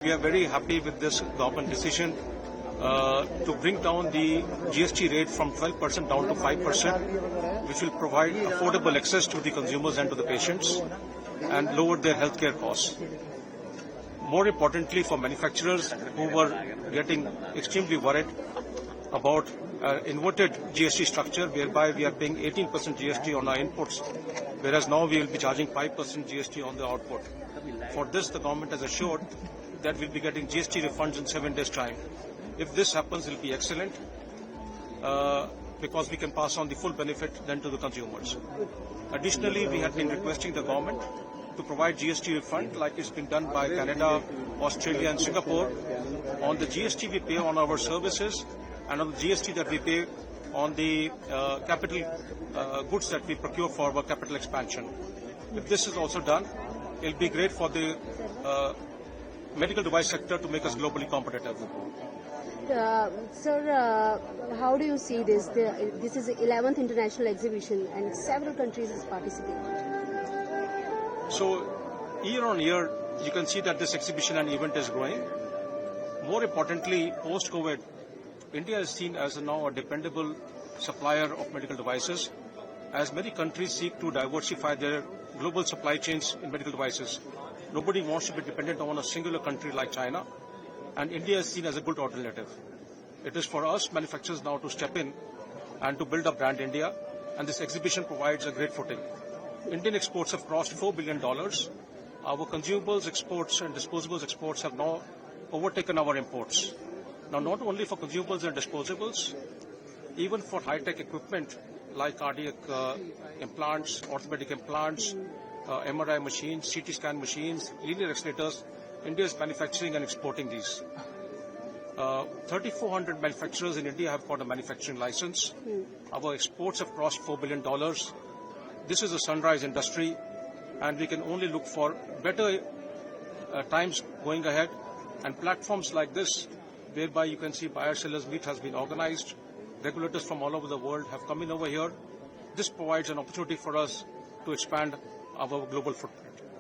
We are very happy with this government decision to bring down the GST rate from 12% down to 5%, which will provide affordable access to the consumers and to the patients and lower their healthcare costs. More importantly, for manufacturers who were getting extremely worried about inverted GST structure, whereby we are paying 18% GST on our inputs, whereas now we will be charging 5% GST on the output. For this, the government has assured that we'll be getting GST refunds in 7 days' time. If this happens, it will be excellent because we can pass on the full benefit then to the consumers. Additionally, we have been requesting the government to provide GST refund like it's been done by Canada, Australia and Singapore on the GST we pay on our services and on the GST that we pay on the capital goods that we procure for our capital expansion. If this is also done, it will be great for the medical device sector to make us globally competitive. Sir, how do you see this? This is the 11th international exhibition and several countries is participating. So, year on year, you can see that this exhibition and event is growing. More importantly, post-COVID, India is seen as now a dependable supplier of medical devices, as many countries seek to diversify their global supply chains in medical devices. Nobody wants to be dependent on a singular country like China, and India is seen as a good alternative. It is for us manufacturers now to step in and to build up brand India, and this exhibition provides a great footing. Indian exports have crossed $4 billion. Our consumables exports and disposables exports have now overtaken our imports. Now, not only for consumables and disposables, even for high-tech equipment like cardiac implants, orthopedic implants, MRI machines, CT scan machines, linear accelerators, India is manufacturing and exporting these. 3,400 manufacturers in India have got a manufacturing license. Our exports have crossed $4 billion. This is a sunrise industry, and we can only look for better times going ahead. And platforms like this, whereby you can see buyer-sellers meet has been organized. Regulators from all over the world have come in over here. This provides an opportunity for us to expand our global footprint.